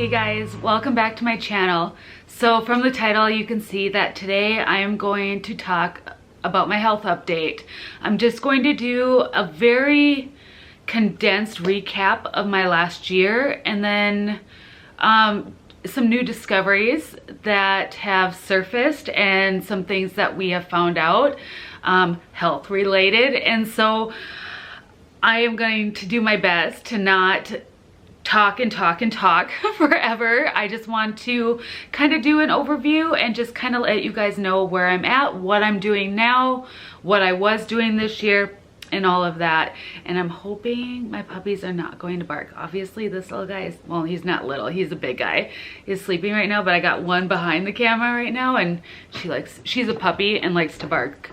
Hey guys, welcome back to my channel. So from the title you can see that today I am going to talk about my health update. I'm just going to do a very condensed recap of my last year and then some new discoveries that have surfaced and some things that we have found out health related. And so I am going to do my best to not talk forever. I just want to kind of do an overview and just kind of let you guys know where I'm at, what I'm doing now, what I was doing this year, and all of that. And I'm hoping my puppies are not going to bark. Obviously this little guy is, well, he's not little, he's a big guy. He's sleeping right now, but I got one behind the camera right now and she's a puppy and likes to bark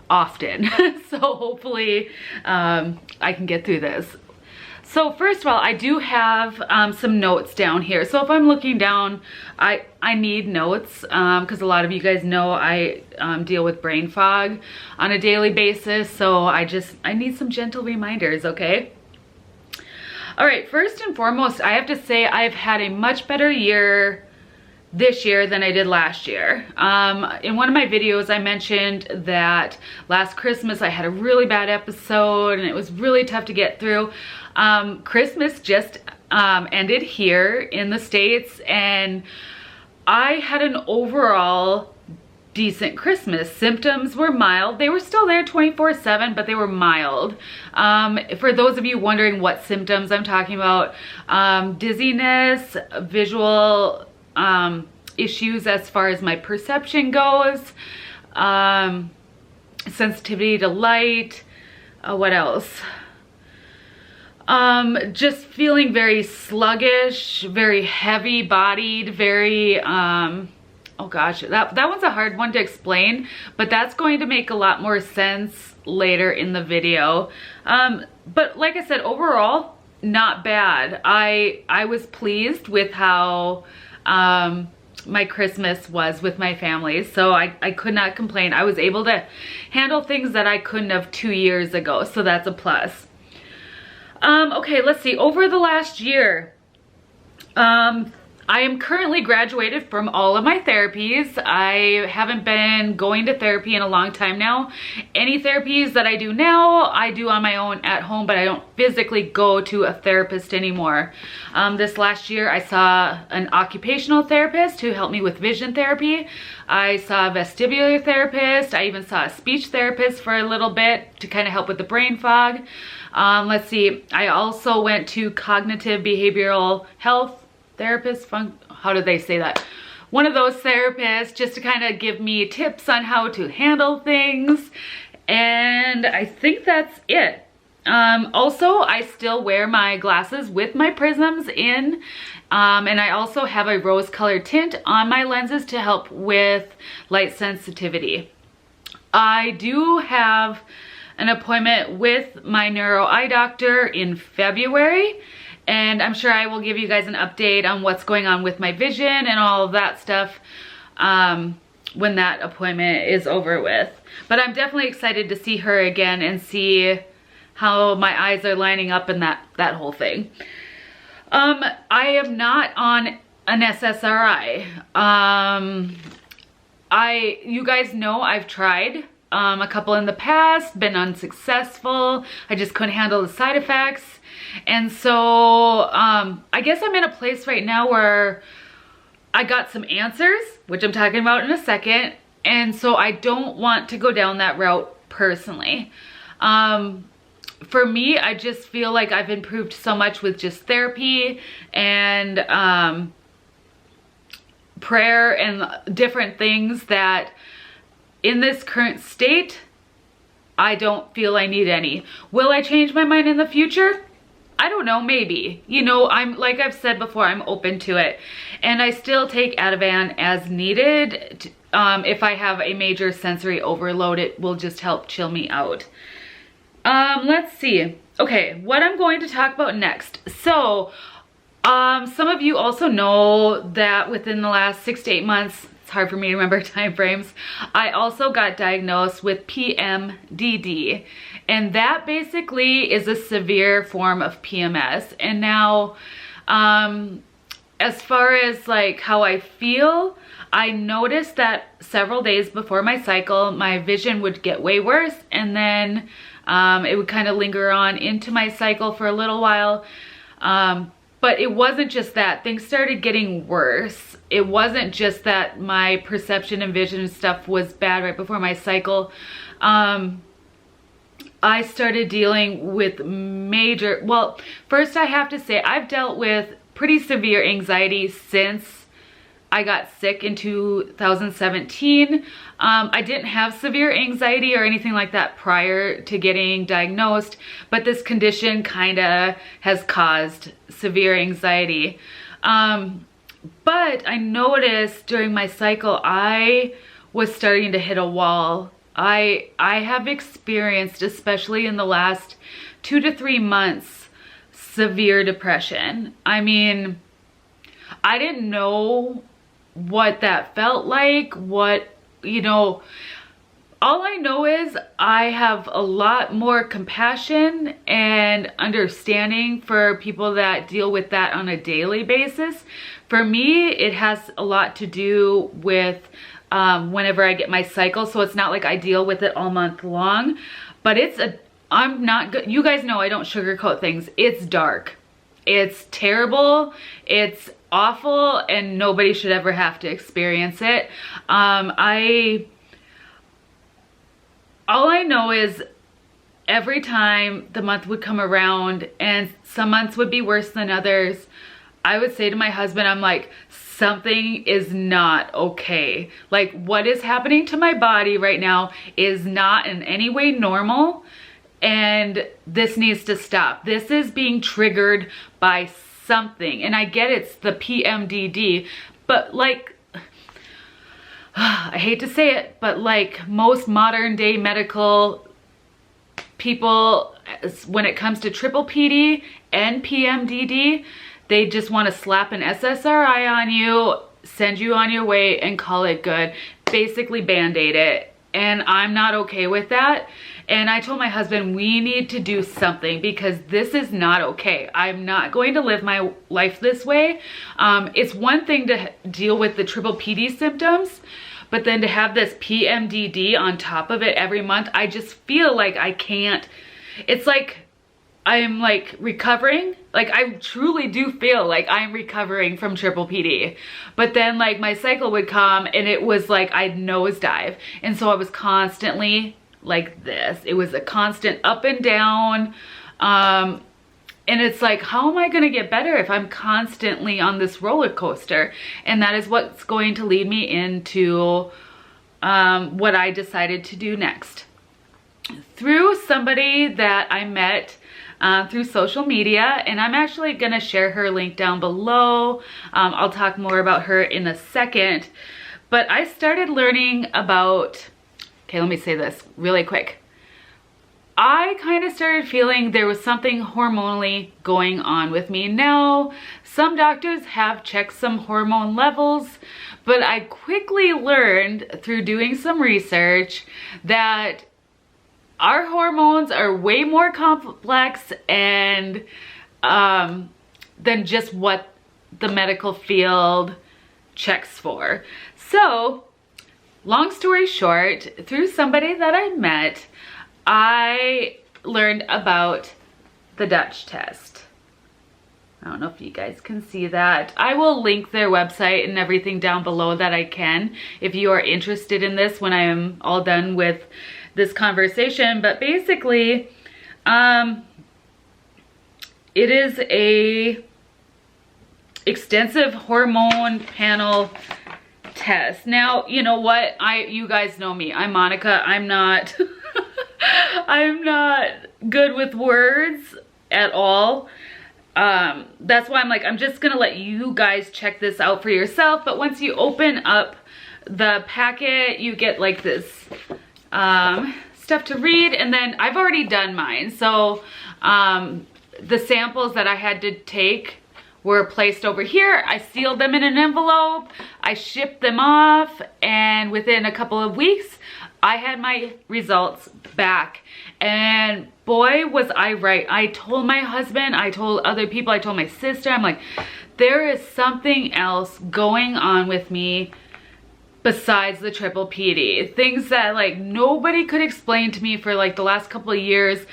often. So hopefully I can get through this. So first of all, I do have some notes down here. So if I'm looking down, I need notes because a lot of you guys know I deal with brain fog on a daily basis. So I need some gentle reminders, okay? All right, first and foremost, I have to say I've had a much better year this year than I did last year. In one of my videos, I mentioned that last Christmas I had a really bad episode and it was really tough to get through. Christmas just ended here in the States and I had an overall decent Christmas. Symptoms were mild. They were still there 24/7, but they were mild. For those of you wondering what symptoms I'm talking about, dizziness, visual issues as far as my perception goes, sensitivity to light, what else? Just feeling very sluggish, very heavy bodied, very, oh gosh, that one's a hard one to explain, but that's going to make a lot more sense later in the video. But like I said, overall, not bad. I was pleased with how my Christmas was with my family, so I could not complain. I was able to handle things that I couldn't have 2 years ago, so that's a plus. Okay, let's see. Over the last year, I am currently graduated from all of my therapies. I haven't been going to therapy in a long time now. Any therapies that I do now, I do on my own at home, but I don't physically go to a therapist anymore. This last year, I saw an occupational therapist who helped me with vision therapy. I saw a vestibular therapist. I even saw a speech therapist for a little bit to kind of help with the brain fog. Let's see, I also went to cognitive behavioral health therapist, how do they say that? One of those therapists just to kind of give me tips on how to handle things. And I think that's it. Also, I still wear my glasses with my prisms in. And I also have a rose colored tint on my lenses to help with light sensitivity. I do have an appointment with my neuro eye doctor in February. And I'm sure I will give you guys an update on what's going on with my vision and all of that stuff when that appointment is over with. But I'm definitely excited to see her again and see how my eyes are lining up and that whole thing. I am not on an SSRI. You guys know I've tried a couple in the past, been unsuccessful. I just couldn't handle the side effects. And so I guess I'm in a place right now where I got some answers, which I'm talking about in a second. And so I don't want to go down that route personally. For me, I just feel like I've improved so much with just therapy and prayer and different things that in this current state, I don't feel I need any. Will I change my mind in the future? I don't know, maybe. You know, like I've said before, I'm open to it. And I still take Ativan as needed. If I have a major sensory overload, it will just help chill me out. Let's see. Okay, what I'm going to talk about next. So, some of you also know that within the last 6 to 8 months, it's hard for me to remember time frames, I also got diagnosed with PMDD. And that basically is a severe form of PMS. And now as far as like how I feel, I noticed that several days before my cycle, my vision would get way worse, and then it would kind of linger on into my cycle for a little while. But it wasn't just that. Things started getting worse. It wasn't just that my perception and vision and stuff was bad right before my cycle. I started dealing with major, well, first I have to say I've dealt with pretty severe anxiety since I got sick in 2017. I didn't have severe anxiety or anything like that prior to getting diagnosed, but this condition kind of has caused severe anxiety. But I noticed during my cycle, I was starting to hit a wall. I have experienced, especially in the last 2 to 3 months, severe depression. I mean, I didn't know what that felt like, all I know is I have a lot more compassion and understanding for people that deal with that on a daily basis. For me, it has a lot to do with whenever I get my cycle, so it's not like I deal with it all month long, but I'm not good. You guys know I don't sugarcoat things. It's dark. It's terrible. It's awful, and nobody should ever have to experience it. All I know is every time the month would come around, and some months would be worse than others, I would say to my husband, I'm like, something is not okay. Like, what is happening to my body right now is not in any way normal, and this needs to stop. This is being triggered by something. And I get it's the PMDD, but like, I hate to say it, but like most modern day medical people, when it comes to triple PD and PMDD, they just want to slap an SSRI on you, send you on your way, and call it good. Basically band-aid it. And I'm not okay with that. And I told my husband, we need to do something because this is not okay. I'm not going to live my life this way. It's one thing to deal with the triple PD symptoms, but then to have this PMDD on top of it every month, I just feel like I can't. It's like I'm like recovering. Like I truly do feel like I'm recovering from triple PD. But then like my cycle would come and it was like I'd nosedive. And so I was constantly like this. It was a constant up and down. And it's like, how am I going to get better if I'm constantly on this roller coaster? And that is what's going to lead me into what I decided to do next. Through somebody that I met through social media, and I'm actually going to share her link down below. I'll talk more about her in a second. But I started learning about, okay, let me say this really quick. I kind of started feeling there was something hormonally going on with me. Now, some doctors have checked some hormone levels, but I quickly learned through doing some research that our hormones are way more complex and than just what the medical field checks for. So, long story short, through somebody that I met, I learned about the Dutch test. I don't know if you guys can see that. I will link their website and everything down below that I can if you are interested in this when I am all done with this conversation. But basically, it is a extensive hormone panel test. Now, you know what? You guys know me. I'm Monica. I'm not I'm not good with words at all. That's why I'm like, I'm just gonna let you guys check this out for yourself. But once you open up the packet, you get like this stuff to read, and then I've already done mine. So the samples that I had to take were placed over here. I sealed them in an envelope. I shipped them off, and within a couple of weeks, I had my results back. And boy, was I right. I told my husband, I told other people, I told my sister, I'm like, there is something else going on with me besides the triple PD. Things that like nobody could explain to me for like the last couple of years,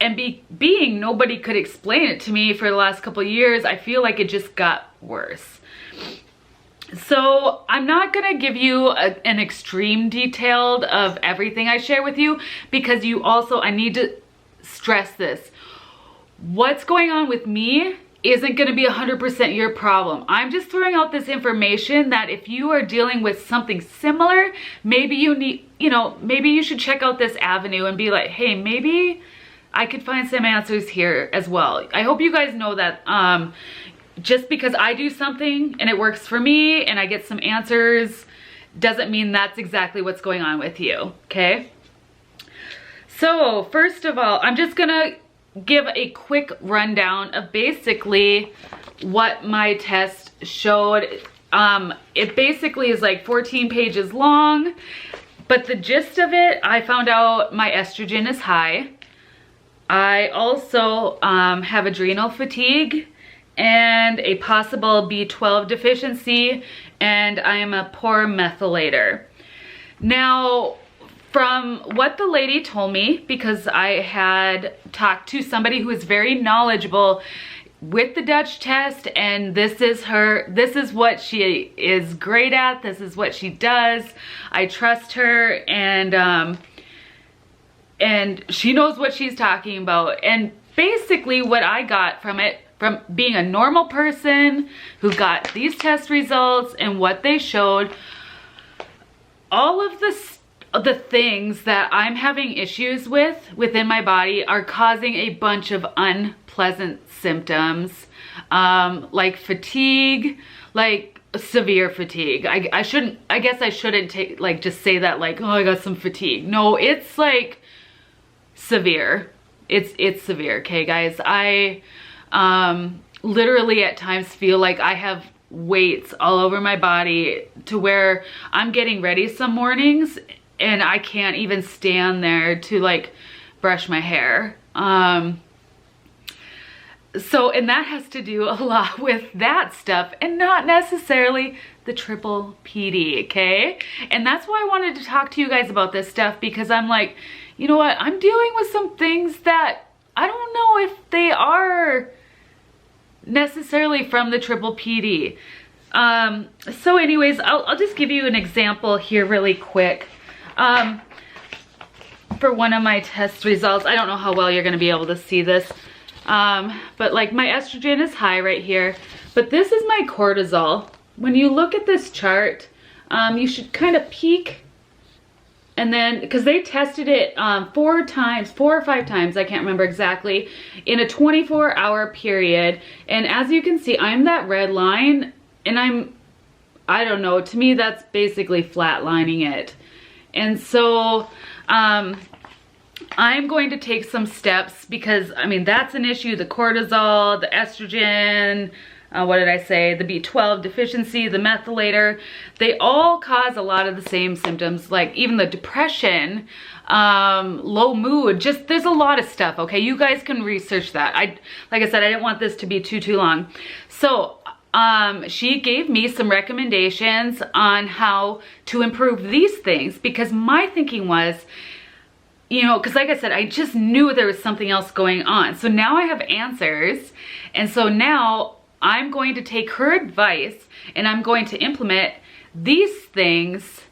and being nobody could explain it to me for the last couple of years, I feel like it just got worse. So I'm not gonna give you an extreme detailed of everything I share with you, because I need to stress this. What's going on with me isn't gonna be 100% your problem. I'm just throwing out this information that if you are dealing with something similar, maybe you need, maybe you should check out this avenue and be like, hey, maybe I could find some answers here as well. I hope you guys know that just because I do something and it works for me and I get some answers doesn't mean that's exactly what's going on with you, okay? So first of all, I'm just gonna give a quick rundown of basically what my test showed. It basically is like 14 pages long, but the gist of it, I found out my estrogen is high. I also have adrenal fatigue and a possible B12 deficiency, and I am a poor methylator. Now, from what the lady told me, because I had talked to somebody who is very knowledgeable with the Dutch test, and this is what she is great at, this is what she does. I trust her, and she knows what she's talking about. And basically what I got from it, from being a normal person who got these test results and what they showed, all of the things that I'm having issues with within my body are causing a bunch of unpleasant symptoms, like fatigue, like severe fatigue. I guess I shouldn't just say that like, oh, I got some fatigue. No, it's like severe. It's severe, okay guys? I literally at times feel like I have weights all over my body to where I'm getting ready some mornings and I can't even stand there to like brush my hair. And that has to do a lot with that stuff and not necessarily the triple PD, okay? And that's why I wanted to talk to you guys about this stuff, because I'm like, you know what? I'm dealing with some things that I don't know if they are necessarily from the triple PD. So anyways, I'll just give you an example here really quick. For one of my test results, I don't know how well you're gonna be able to see this, but like my estrogen is high right here, but this is my cortisol. When you look at this chart, you should kind of peek, and then, because they tested it 4 or 5 times, I can't remember exactly, in a 24-hour period. And as you can see, I'm that red line, and I don't know, to me that's basically flatlining it. And so I'm going to take some steps, because I mean, that's an issue. The cortisol, the estrogen, what did I say? The B12 deficiency, the methylator, they all cause a lot of the same symptoms, like even the depression, low mood, just there's a lot of stuff, okay? You guys can research that. Like I said, I didn't want this to be too long. So she gave me some recommendations on how to improve these things, because my thinking was, because like I said, I just knew there was something else going on. So now I have answers, and so now I'm going to take her advice and I'm going to implement these things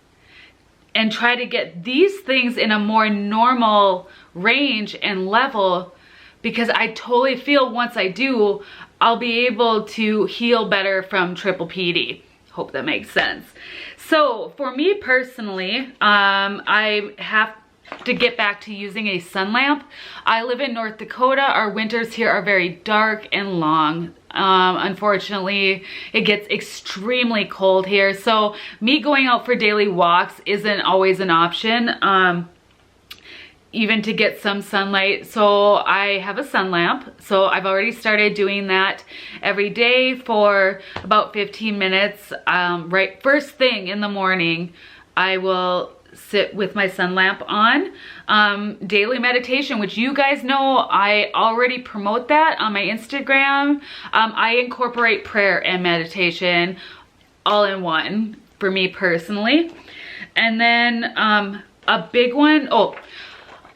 and try to get these things in a more normal range and level, because I totally feel once I do, I'll be able to heal better from triple PD. Hope that makes sense. So for me personally, I have to get back to using a sun lamp. I live in North Dakota. Our winters here are very dark and long. Unfortunately, it gets extremely cold here. So me going out for daily walks isn't always an option, even to get some sunlight. So I have a sun lamp. So I've already started doing that every day for about 15 minutes. Right first thing in the morning, I will sit with my sun lamp on. Daily meditation, which you guys know I already promote that on my Instagram. I incorporate prayer and meditation all in one for me personally. And then a big one,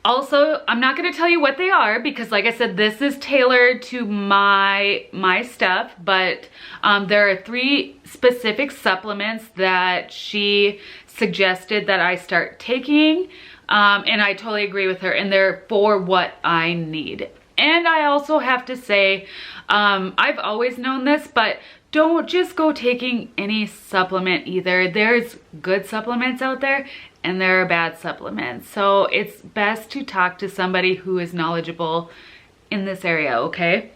also, I'm not going to tell you what they are because like I said, this is tailored to my stuff, but there are 3 specific supplements that she suggested that I start taking, and I totally agree with her, and they're for what I need. And I also have to say, I've always known this, but don't just go taking any supplement either. There's good supplements out there and there are bad supplements. So it's best to talk to somebody who is knowledgeable in this area, okay?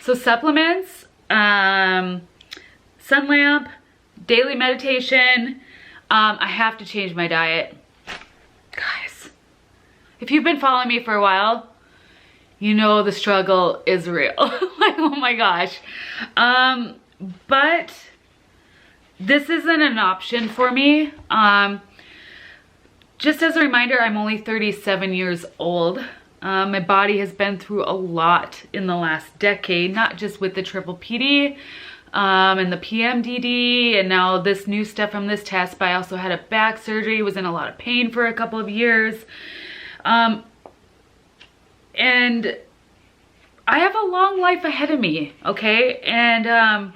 So supplements, sun lamp, daily meditation. I have to change my diet. Guys, if you've been following me for a while, you know the struggle is real. Like, oh my gosh. But this isn't an option for me. Just as a reminder, I'm only 37 years old. My body has been through a lot in the last decade, not just with the PPPD and the PMDD and now this new stuff from this test, but I also had a back surgery, was in a lot of pain for a couple of years. And I have a long life ahead of me, okay? And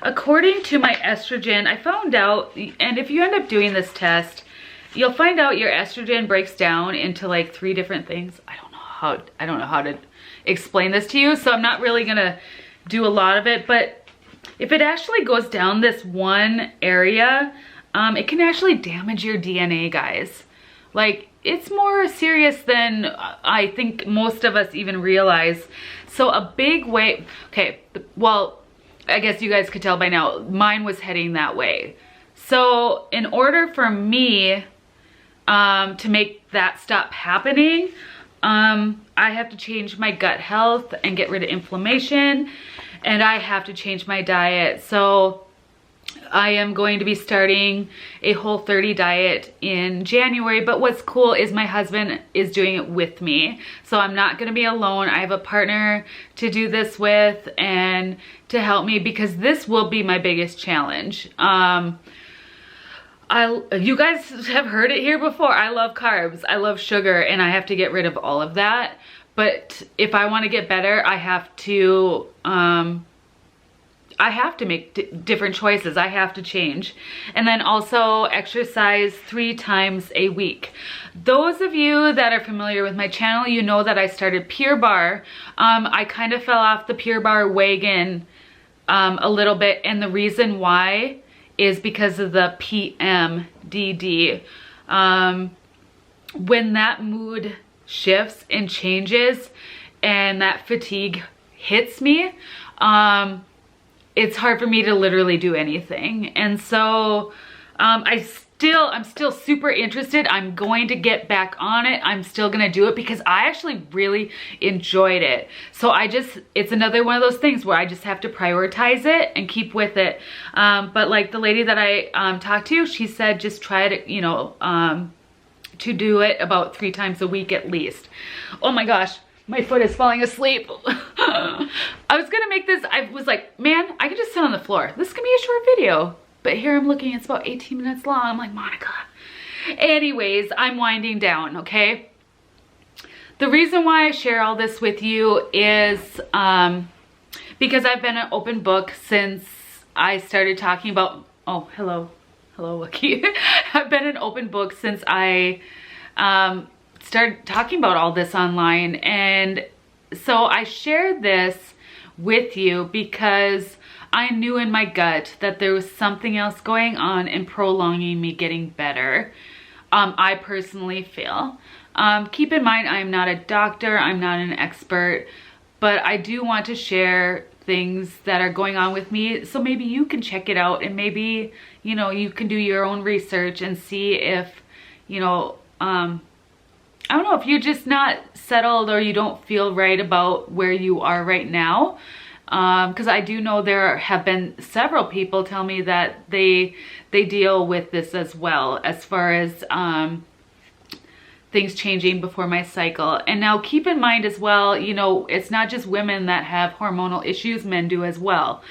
according to my estrogen, I found out, and if you end up doing this test, you'll find out your estrogen breaks down into like 3 different things. I don't know how to explain this to you, so I'm not really gonna do a lot of it, but if it actually goes down this one area, it can actually damage your DNA, guys. Like, it's more serious than I think most of us even realize. So a big way, okay, well, I guess you guys could tell by now, mine was heading that way. So in order for me to make that stop happening, I have to change my gut health and get rid of inflammation, and I have to change my diet. So I am going to be starting a Whole30 diet in January, but what's cool is my husband is doing it with me. So I'm not going to be alone. I have a partner to do this with and to help me, because this will be my biggest challenge. You guys have heard it here before. I love carbs, I love sugar, and I have to get rid of all of that. But if I want to get better, I have to make different choices. I have to change. And then also exercise 3 times a week. Those of you that are familiar with my channel, you know that I started Pure Barre. I kind of fell off the Pure Barre wagon a little bit, and the reason why is because of the PMDD. When that mood shifts and changes and that fatigue hits me, it's hard for me to literally do anything. And so I'm still super interested. I'm going to get back on it. I'm still gonna do it because I actually really enjoyed it. So it's another one of those things where I just have to prioritize it and keep with it. But like the lady that I talked to, she said just try to, to do it about 3 times a week at least. Oh my gosh, my foot is falling asleep. I was gonna make this, I was like, man, I can just sit on the floor. This can be a short video. But here I'm looking, it's about 18 minutes long. I'm like, Monica. Anyways, I'm winding down, okay? The reason why I share all this with you is because I've been an open book since I started talking about, oh, hello, Wookie. I've been an open book since I started talking about all this online. And so I shared this with you because I knew in my gut that there was something else going on and prolonging me getting better. I personally feel. Keep in mind, I'm not a doctor, I'm not an expert, but I do want to share things that are going on with me, so maybe you can check it out, and maybe, you can do your own research and see if, I don't know, if you're just not settled or you don't feel right about where you are right now. because I do know there have been several people tell me that they deal with this as well, as far as things changing before my cycle. And now keep in mind as well, you know, it's not just women that have hormonal issues, men do as well.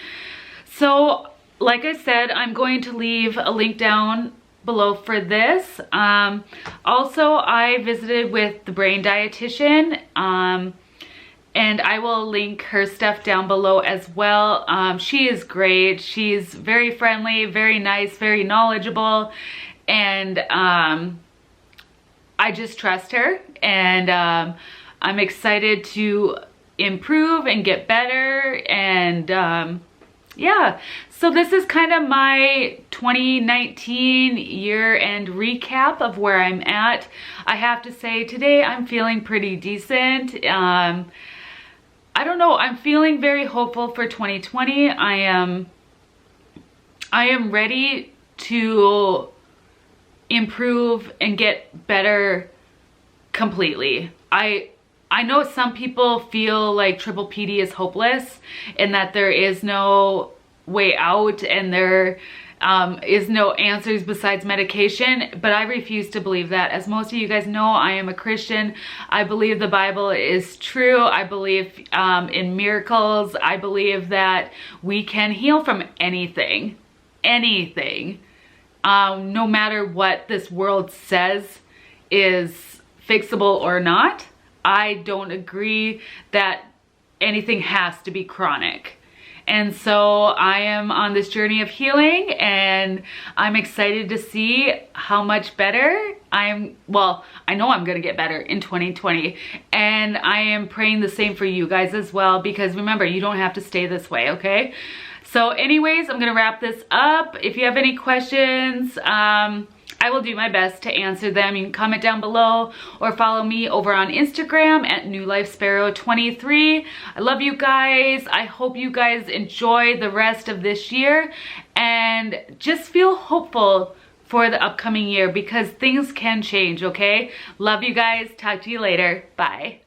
So like I said, I'm going to leave a link down below for this. Also, I visited with the brain dietitian, and I will link her stuff down below as well. She is great. She's very friendly, very nice, very knowledgeable, and I just trust her, and I'm excited to improve and get better, and yeah. So this is kind of my 2019 year-end recap of where I'm at. I have to say today I'm feeling pretty decent. I don't know, I'm feeling very hopeful for 2020. I am ready to improve and get better completely. I know some people feel like triple PD is hopeless and that there is no way out and there is no answers besides medication, but I refuse to believe that. As most of you guys know, I am a Christian. I believe the Bible is true. I believe in miracles. I believe that we can heal from anything, no matter what this world says is fixable or not. I don't agree that anything has to be chronic. And so I am on this journey of healing, and I'm excited to see how much better well, I know I'm gonna get better in 2020, and I am praying the same for you guys as well, because remember, you don't have to stay this way, okay? So anyways, I'm gonna wrap this up. If you have any questions, I will do my best to answer them. You can comment down below or follow me over on Instagram at newlifesparrow23. I love you guys. I hope you guys enjoy the rest of this year and just feel hopeful for the upcoming year, because things can change, okay? Love you guys. Talk to you later. Bye.